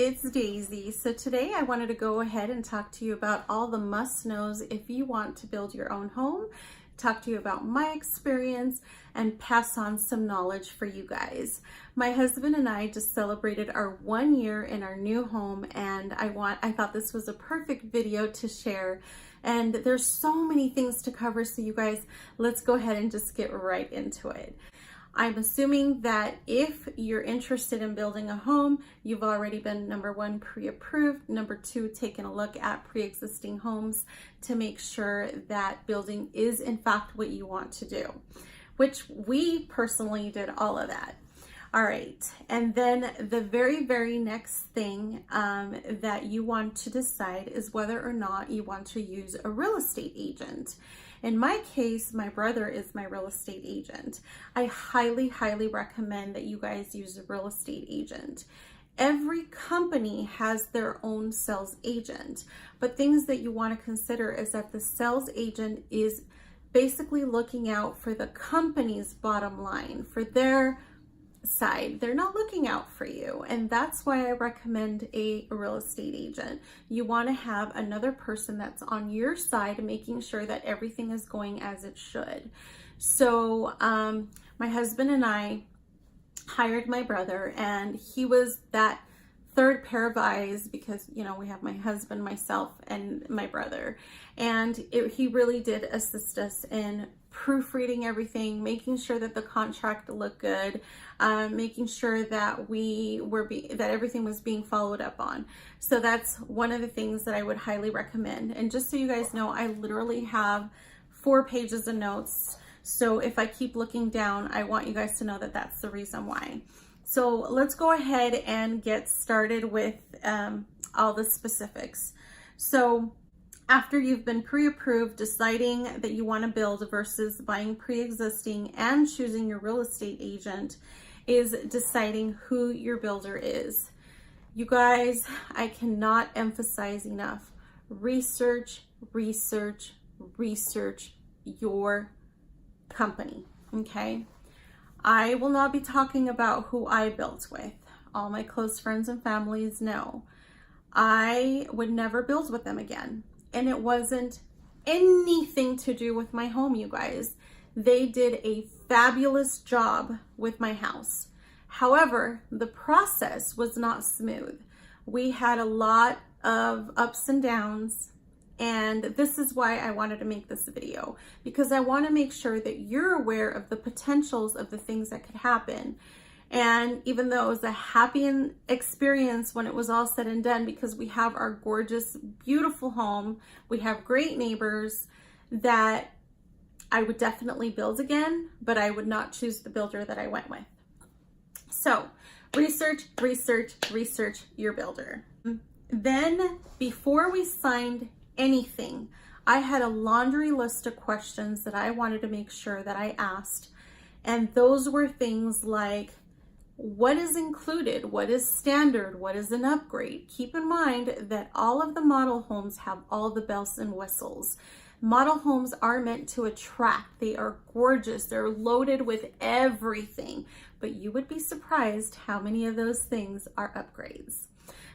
it's Daisy. So today I wanted to go ahead and talk to you about all the must-knows if you want to build your own home, talk to you about my experience, and pass on some knowledge for you guys. My husband and I just celebrated our 1 year in our new home, and I thought this was a perfect video to share. And there's so many things to cover, so you guys, let's go ahead and just get right into it. I'm assuming that if you're interested in building a home, you've already been, number one, pre-approved, number two, taken a look at pre-existing homes to make sure that building is in fact what you want to do, which we personally did all of that. All right, and then the very next thing that you want to decide is whether or not you want to use a real estate agent. In my case, my brother is my real estate agent. I highly recommend that you guys use a real estate agent. Every company has their own sales agent, but things that you want to consider is that the sales agent is basically looking out for the company's bottom line, for their side. They're not looking out for you, and that's why I recommend a real estate agent. You want to have another person that's on your side, making sure that everything is going as it should. So my husband and I hired my brother, and he was that third pair of eyes because, you know, we have my husband, myself, and my brother, and he really did assist us in proofreading everything, making sure that the contract looked good, making sure that that everything was being followed up on. So that's one of the things that I would highly recommend. And just so you guys know, I literally have 4 pages of notes. So if I keep looking down, I want you guys to know that that's the reason why. So let's go ahead and get started with all the specifics. So after you've been pre-approved, deciding that you want to build versus buying pre-existing, and choosing your real estate agent, is deciding who your builder is. You guys, I cannot emphasize enough. Research your company, okay? I will not be talking about who I built with. All my close friends and families know. I would never build with them again. And it wasn't anything to do with my home, you guys. They did a fabulous job with my house. However, the process was not smooth. We had a lot of ups and downs, and this is why I wanted to make this video, because I want to make sure that you're aware of the potentials of the things that could happen. And even though it was a happy experience when it was all said and done, because we have our gorgeous, beautiful home, we have great neighbors, that I would definitely build again, but I would not choose the builder that I went with. So research your builder. Then before we signed anything, I had a laundry list of questions that I wanted to make sure that I asked. And those were things like, what is included? What is standard? What is an upgrade? Keep in mind that all of the model homes have all the bells and whistles. Model homes are meant to attract. They are gorgeous. They're loaded with everything. But you would be surprised how many of those things are upgrades.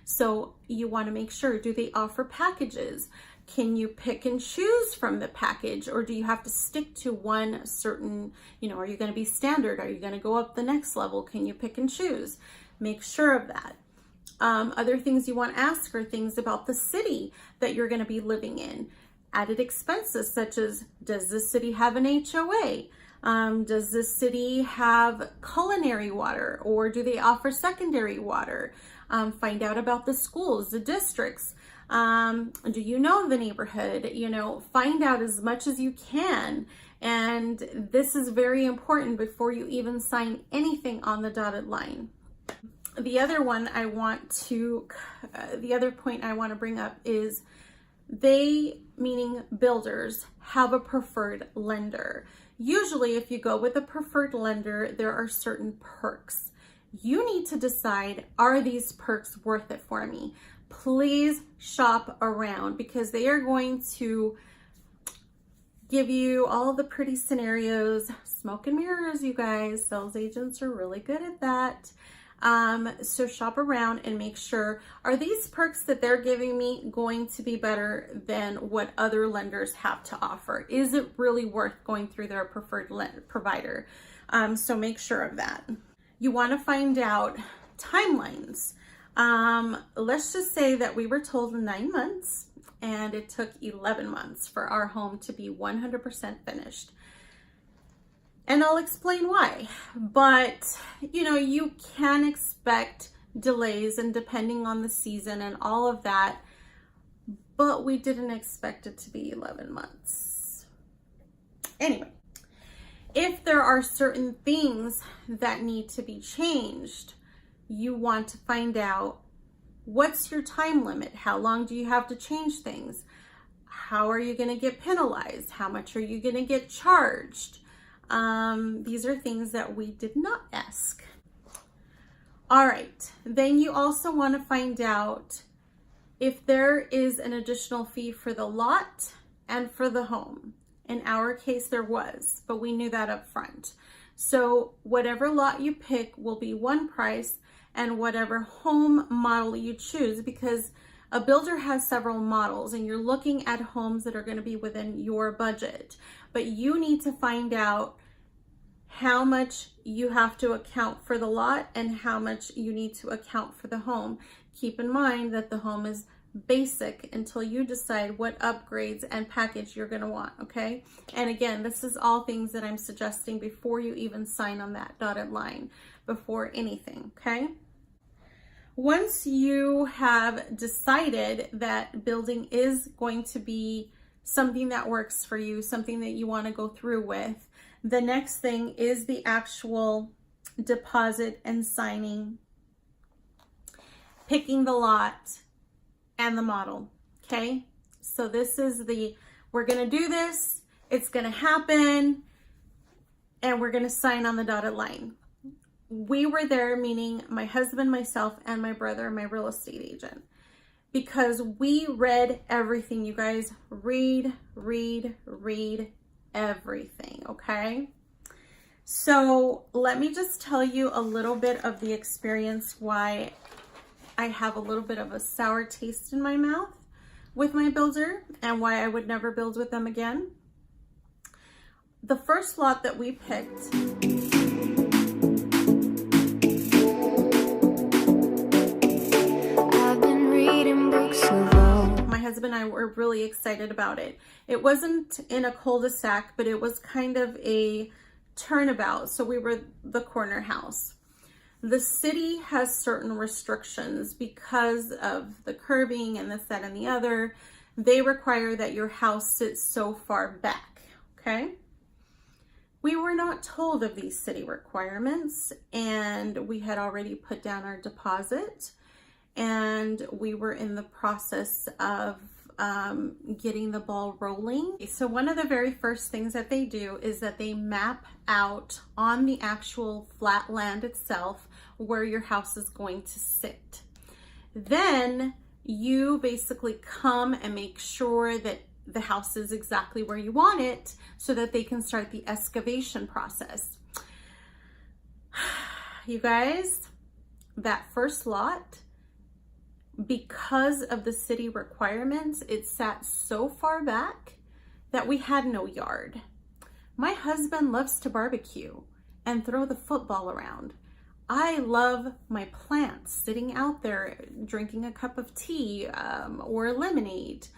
So you want to make sure, do they offer packages? Can you pick and choose from the package, or do you have to stick to one certain, are you going to be standard? Are you going to go up the next level? Can you pick and choose? Make sure of that. Other things you want to ask are things about the city that you're going to be living in. Added expenses such as, does this city have an HOA? Does this city have culinary water, or do they offer secondary water? Find out about the schools, the districts. Do you know the neighborhood? Find out as much as you can. And this is very important before you even sign anything on the dotted line. The other point I want to bring up is they, meaning builders, have a preferred lender. Usually if you go with a preferred lender, there are certain perks. You need to decide, are these perks worth it for me? Please shop around, because they are going to give you all the pretty scenarios. Smoke and mirrors, you guys. Sales agents are really good at that. So shop around and make sure, are these perks that they're giving me going to be better than what other lenders have to offer? Is it really worth going through their preferred provider? So make sure of that. You want to find out timelines. Let's just say that we were told 9 months and it took 11 months for our home to be 100% finished. And I'll explain why. But, you know, you can expect delays and depending on the season and all of that, but we didn't expect it to be 11 months. Anyway, if there are certain things that need to be changed, you want to find out, what's your time limit? How long do you have to change things? How are you going to get penalized? How much are you going to get charged? These are things that we did not ask. All right, then you also want to find out if there is an additional fee for the lot and for the home. In our case, there was, but we knew that up front. So whatever lot you pick will be one price, and whatever home model you choose, because a builder has several models and you're looking at homes that are going to be within your budget, but you need to find out how much you have to account for the lot and how much you need to account for the home. Keep in mind that the home is basic until you decide what upgrades and package you're going to want, okay? And again, this is all things that I'm suggesting before you even sign on that dotted line, before anything, okay? Once you have decided that building is going to be something that works for you, something that you want to go through with, the next thing is the actual deposit and signing, picking the lot and the model, okay? So this is we're gonna do this, it's gonna happen, and we're gonna sign on the dotted line. We were there, meaning my husband, myself, and my brother, my real estate agent, because we read everything, you guys. Read everything, okay? So let me just tell you a little bit of the experience, why I have a little bit of a sour taste in my mouth with my builder and why I would never build with them again. The first lot that we picked, my husband and I were really excited about it. It wasn't in a cul-de-sac, but it was kind of a turnabout. So we were the corner house. The city has certain restrictions because of the curbing and this, that, and the other. They require that your house sits so far back, okay? We were not told of these city requirements, and we had already put down our deposit, and we were in the process of getting the ball rolling. So one of the very first things that they do is that they map out on the actual flat land itself where your house is going to sit. Then you basically come and make sure that the house is exactly where you want it so that they can start the excavation process. You guys, that first lot, because of the city requirements, it sat so far back that we had no yard. My husband loves to barbecue and throw the football around. I love my plants sitting out there drinking a cup of tea or lemonade.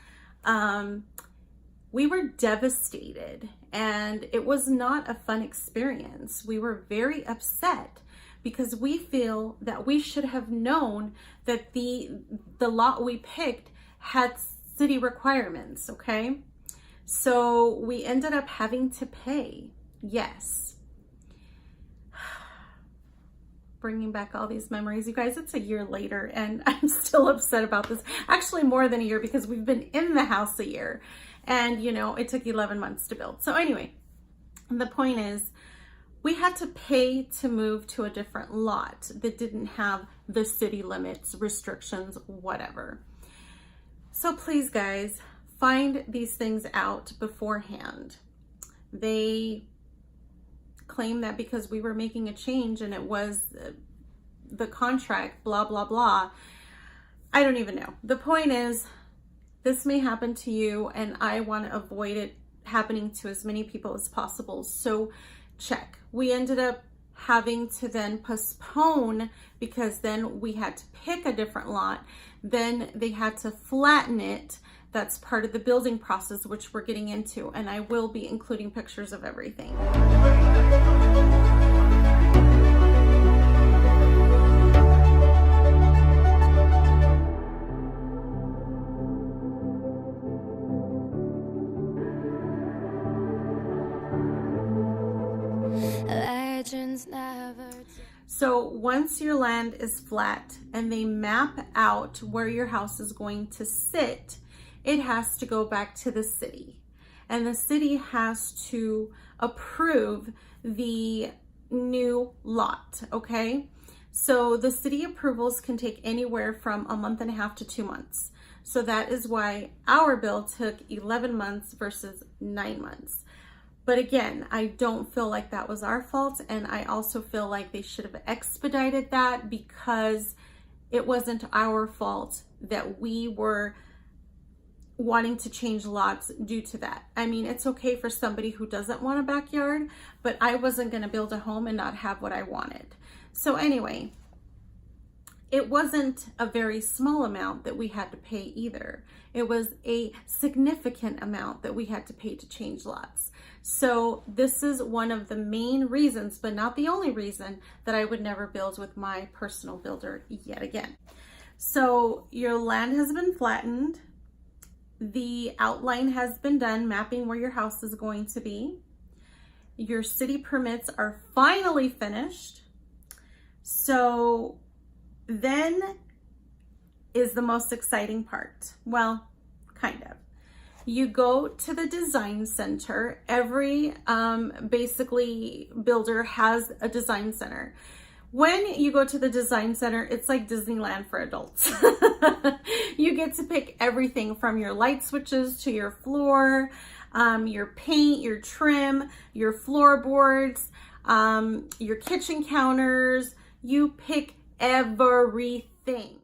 We were devastated, and it was not a fun experience. We were very upset because we feel that we should have known that the lot we picked had city requirements, okay? So we ended up having to pay, yes. Bringing back all these memories. You guys, it's a year later and I'm still upset about this. Actually more than a year, because we've been in the house a year and you know, it took 11 months to build. So anyway, the point is, we had to pay to move to a different lot that didn't have the city limits, restrictions, whatever. So please guys, find these things out beforehand. They claim that because we were making a change and it was the contract, blah, blah, blah. I don't even know. The point is, this may happen to you, and I want to avoid it happening to as many people as possible. So check. We ended up having to then postpone because then we had to pick a different lot. Then they had to flatten it. That's part of the building process, which we're getting into, and I will be including pictures of everything. So once your land is flat and they map out where your house is going to sit, it has to go back to the city. And the city has to approve the new lot, okay? So the city approvals can take anywhere from a month and a half to 2 months. So that is why our bill took 11 months versus 9 months. But again, I don't feel like that was our fault. And I also feel like they should have expedited that because it wasn't our fault that we were wanting to change lots due to that. I mean, it's okay for somebody who doesn't want a backyard, but I wasn't going to build a home and not have what I wanted. So anyway, it wasn't a very small amount that we had to pay either. It was a significant amount that we had to pay to change lots. So this is one of the main reasons, but not the only reason, that I would never build with my personal builder yet again. So your land has been flattened. The outline has been done, mapping where your house is going to be. Your city permits are finally finished. So then is the most exciting part. Well, kind of. You go to the design center. Every basically builder has a design center. When you go to the design center, it's like Disneyland for adults. You get to pick everything from your light switches to your floor, your paint, your trim, your floorboards, your kitchen counters. You pick everything.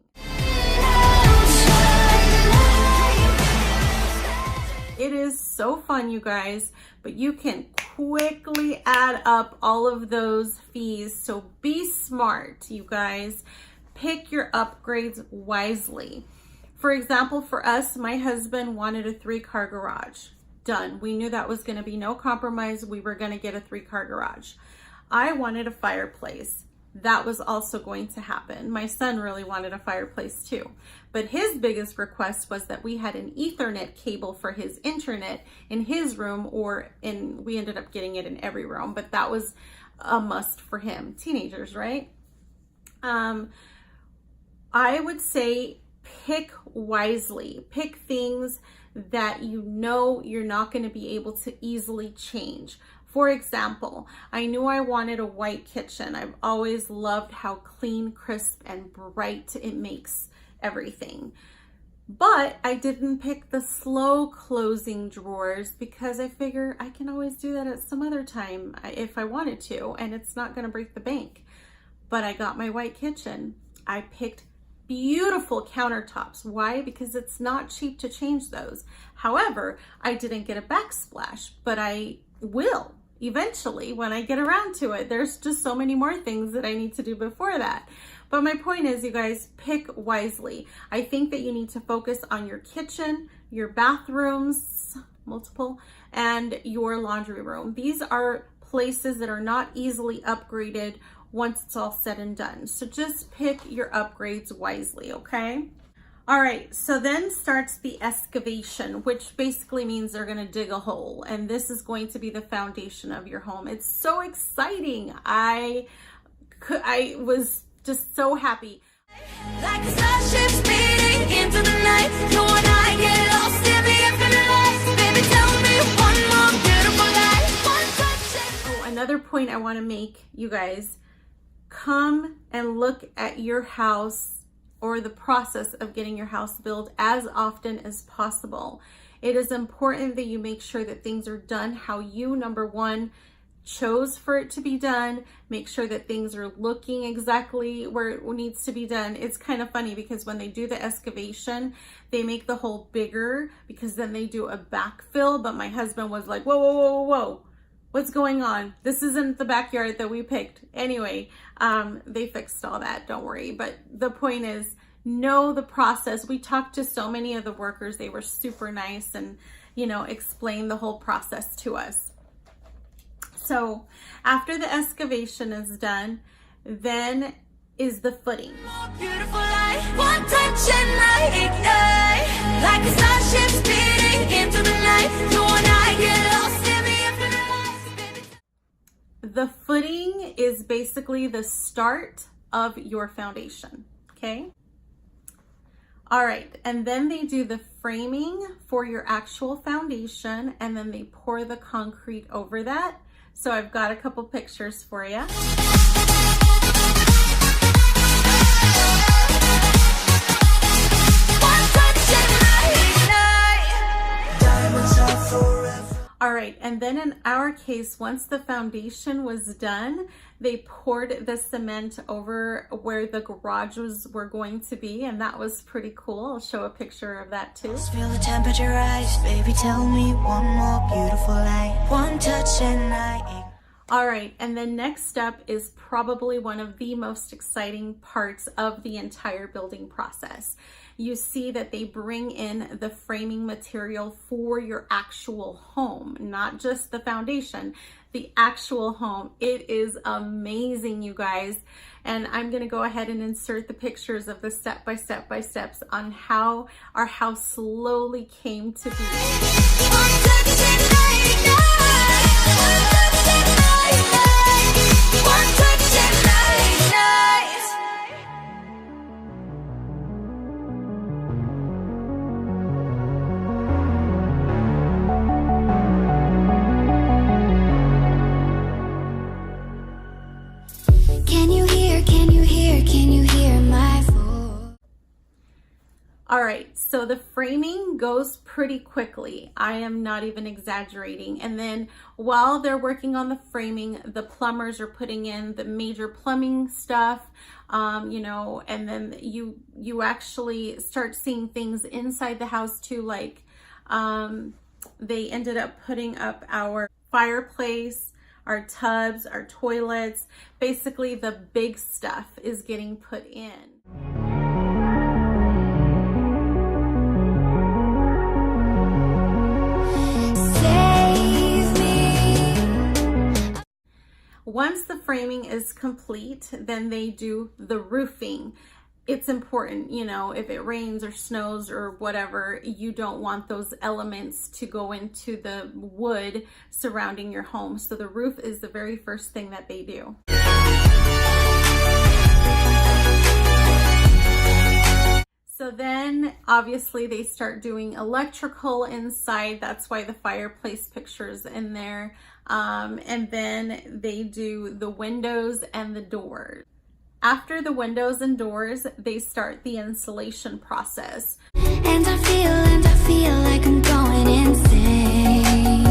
It is so fun, you guys, but you can quickly add up all of those fees. So be smart, you guys. Pick your upgrades wisely. For example, for us, my husband wanted a 3-car garage. Done. We knew that was going to be no compromise. We were going to get a 3-car garage. I wanted a fireplace. That was also going to happen. My son really wanted a fireplace too. But his biggest request was that we had an Ethernet cable for his internet in his room, we ended up getting it in every room, but that was a must for him. Teenagers, right? I would say pick wisely. Pick things that you know you're not going to be able to easily change. For example, I knew I wanted a white kitchen. I've always loved how clean, crisp, and bright it makes everything. But I didn't pick the slow closing drawers because I figure I can always do that at some other time if I wanted to, and it's not going to break the bank. But I got my white kitchen. I picked beautiful countertops. Why? Because it's not cheap to change those. However, I didn't get a backsplash, but I will eventually when I get around to it. There's just so many more things that I need to do before that. But my point is, you guys, pick wisely. I think that you need to focus on your kitchen, your bathrooms, multiple, and your laundry room. These are places that are not easily upgraded once it's all said and done. So just pick your upgrades wisely, okay? All right, so then starts the excavation, which basically means they're gonna dig a hole, and this is going to be the foundation of your home. It's so exciting. I was just so happy. Like a starship speeding into the night, you and I get lost in the infinite lights. Baby, tell me one more beautiful lie. One touch. Oh, another point I want to make, you guys, come and look at your house or the process of getting your house built as often as possible. It is important that you make sure that things are done how you, number one, chose for it to be done, make sure that things are looking exactly where it needs to be done. It's kind of funny because when they do the excavation, they make the hole bigger because then they do a backfill. But my husband was like, whoa, whoa, whoa, whoa, whoa. What's going on? This isn't the backyard that we picked. Anyway, they fixed all that, don't worry. But the point is, know the process. We talked to so many of the workers. They were super nice and, you know, explained the whole process to us. So after the excavation is done, then is the footing. Beautiful light, one touch and I ignite, like a starship speeding into the night. You and I get lost in the infinite lights, baby. The footing is basically the start of your foundation, okay? All right, and then they do the framing for your actual foundation, and then they pour the concrete over that. So I've got a couple pictures for you. All right, and then in our case, once the foundation was done, they poured the cement over where the garages were going to be, and that was pretty cool. I'll show a picture of that too. Feel the temperature rise, baby, tell me one more beautiful light, one touch and I. All right, and then next up is probably one of the most exciting parts of the entire building process. You see that they bring in the framing material for your actual home, not just the foundation, the actual home. It is amazing, you guys. And I'm gonna go ahead and insert the pictures of the step-by-steps on how our house slowly came to be. All right, so the framing goes pretty quickly. I am not even exaggerating. And then while they're working on the framing, the plumbers are putting in the major plumbing stuff, you know, and then you actually start seeing things inside the house too, like they ended up putting up our fireplace, our tubs, our toilets. Basically, the big stuff is getting put in. Once the framing is complete, then they do the roofing. It's important, you know, if it rains or snows or whatever, you don't want those elements to go into the wood surrounding your home. So the roof is the very first thing that they do. So then obviously they start doing electrical inside. That's why the fireplace picture's in there. And then they do the windows and the doors. After the windows and doors, they start the insulation process. And I feel like I'm going insane.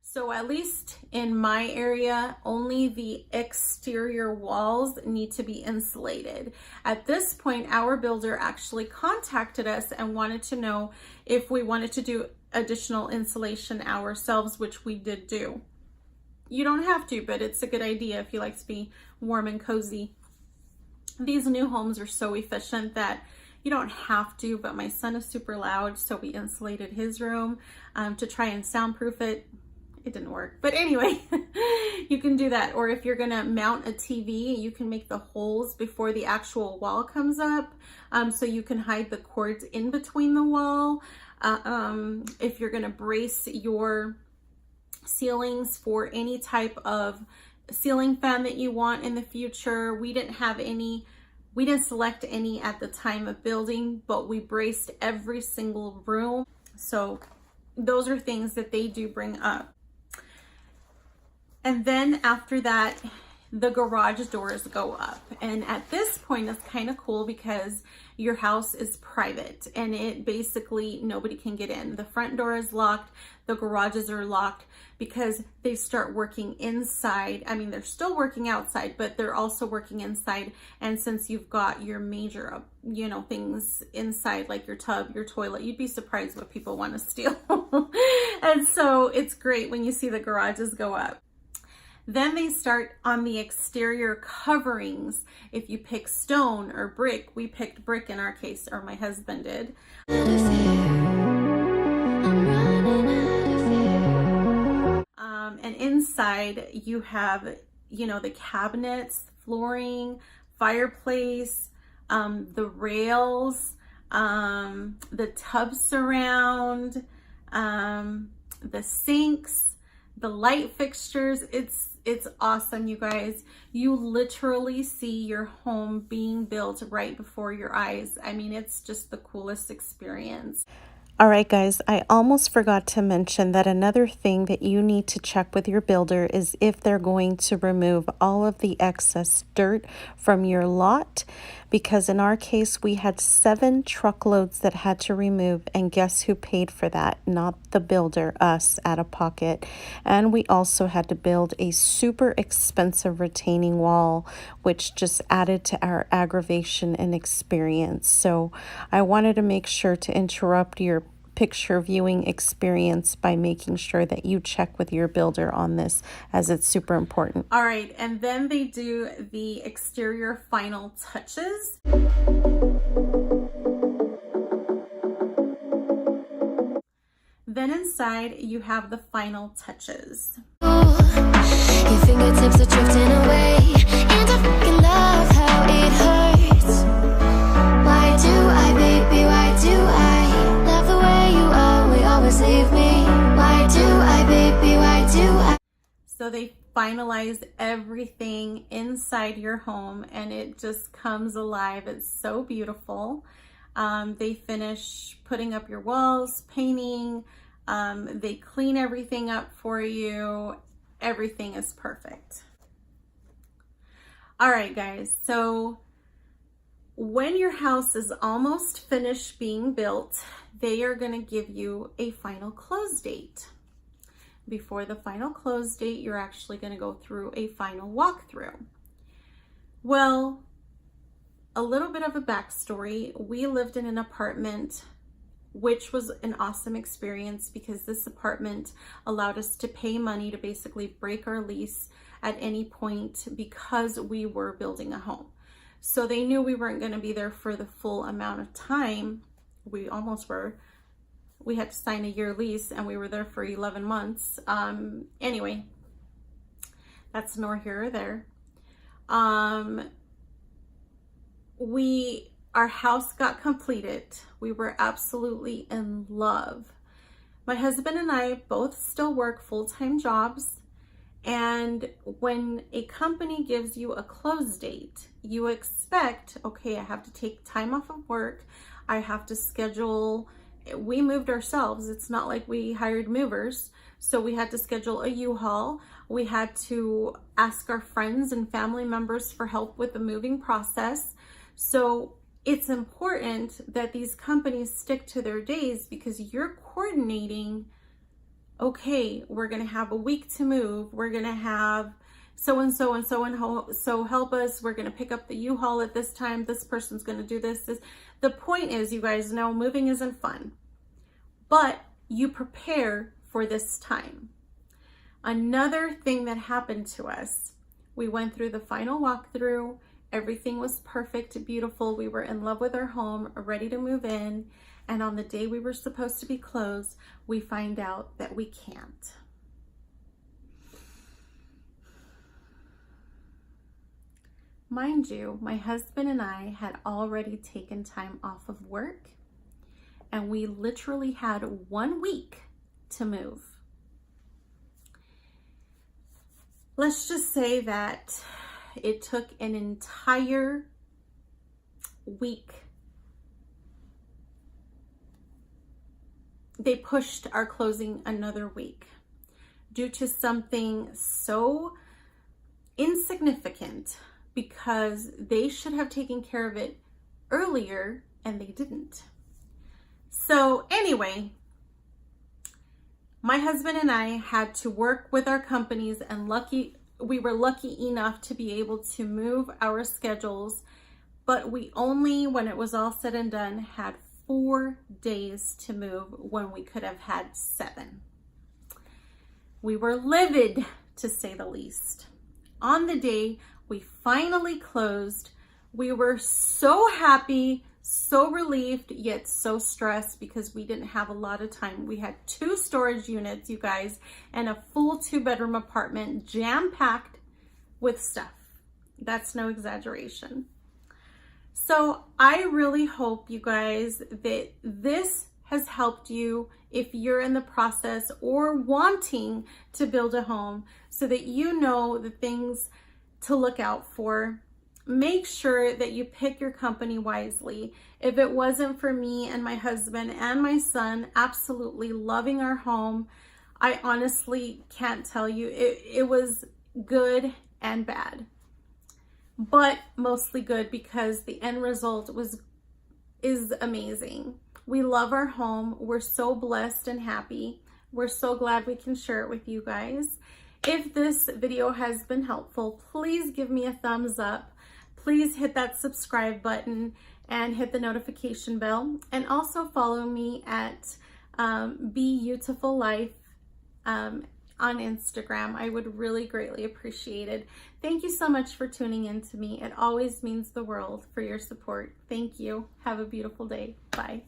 So at least in my area, only the exterior walls need to be insulated. At this point, our builder actually contacted us and wanted to know if we wanted to do additional insulation ourselves, which we did do. You don't have to, but it's a good idea if you like to be warm and cozy. These new homes are so efficient that you don't have to, but my son is super loud, so we insulated his room to try and soundproof it. It didn't work, but anyway, you can do that. Or if you're gonna mount a TV, you can make the holes before the actual wall comes up, so you can hide the cords in between the wall. If you're gonna brace your ceilings for any type of ceiling fan that you want in the future. We didn't select any at the time of building, but we braced every single room. So those are things that they do bring up. And then after that, the garage doors go up. And at this point, it's kind of cool because your house is private and it basically, nobody can get in. The front door is locked, the garages are locked because they start working inside. I mean, they're still working outside, but they're also working inside. And since you've got your major, you know, things inside, like your tub, your toilet, you'd be surprised what people want to steal. And so it's great when you see the garages go up. Then they start on the exterior coverings. If you pick stone or brick, we picked brick in our case, or my husband did. And inside you have, you know, the cabinets, flooring, fireplace, the rails, the tub surround, the sinks, the light fixtures. It's awesome, you guys. You literally see your home being built right before your eyes. I mean, it's just the coolest experience. All right, guys, I almost forgot to mention that another thing that you need to check with your builder is if they're going to remove all of the excess dirt from your lot, because in our case, we had 7 truckloads that had to remove, and guess who paid for that? Not the builder, us, out of pocket. And we also had to build a super expensive retaining wall, which just added to our aggravation and experience. So I wanted to make sure to interrupt your picture viewing experience by making sure that you check with your builder on this, as it's super important. All right, and then they do the exterior final touches. Then inside you have the final touches. Your fingertips are drifting away, and I fucking love how it hurts. Why do I, baby, why do I love the way you always leave me? Why do I, baby, why do I? So they finalize everything inside your home and it just comes alive. It's so beautiful. They finish putting up your walls, painting, they clean everything up for you. Everything is perfect. All right, guys, so when your house is almost finished being built, they are going to give you a final close date. Before the final close date, you're actually going to go through a final walkthrough. Well, a little bit of a backstory. We lived in an apartment, which was an awesome experience because this apartment allowed us to pay money to basically break our lease at any point because we were building a home. So they knew we weren't going to be there for the full amount of time. We almost were. We had to sign a year lease and we were there for 11 months. Anyway, that's nor here or there. Our house got completed. We were absolutely in love. My husband and I both still work full-time jobs. And when a company gives you a close date, you expect, okay, I have to take time off of work. I have to schedule. We moved ourselves. It's not like we hired movers. So we had to schedule a U-Haul. We had to ask our friends and family members for help with the moving process. So it's important that these companies stick to their days because you're coordinating, okay, we're going to have a week to move. We're going to have so-and-so and so help us. We're going to pick up the U-Haul at this time. This person's going to do this. The point is, you guys know moving isn't fun, but you prepare for this time. Another thing that happened to us, we went through the final walkthrough. Everything was perfect, beautiful. We were in love with our home, ready to move in. And on the day we were supposed to be closed, we find out that we can't. Mind you, my husband and I had already taken time off of work, and we literally had 1 week to move. Let's just say that it took an entire week. They pushed our closing another week due to something so insignificant significant because they should have taken care of it earlier and they didn't. So anyway, my husband and I had to work with our companies, and we were lucky enough to be able to move our schedules, but we only, when it was all said and done, had 4 days to move when we could have had 7. We were livid, to say the least. On the day we finally closed, we were so happy, so relieved, yet so stressed because we didn't have a lot of time. We had 2 storage units, you guys, and a full 2-bedroom apartment jam-packed with stuff. That's no exaggeration. So I really hope, you guys, that this has helped you if you're in the process or wanting to build a home, so that you know the things to look out for. Make sure that you pick your company wisely. If it wasn't for me and my husband and my son absolutely loving our home, I honestly can't tell you. It was good and bad, but mostly good because the end result is amazing. We love our home. We're so blessed and happy. We're so glad we can share it with you guys. If this video has been helpful, please give me a thumbs up. Please hit that subscribe button and hit the notification bell. And also follow me at Be Beautiful Life on Instagram. I would really greatly appreciate it. Thank you so much for tuning in to me. It always means the world for your support. Thank you. Have a beautiful day. Bye.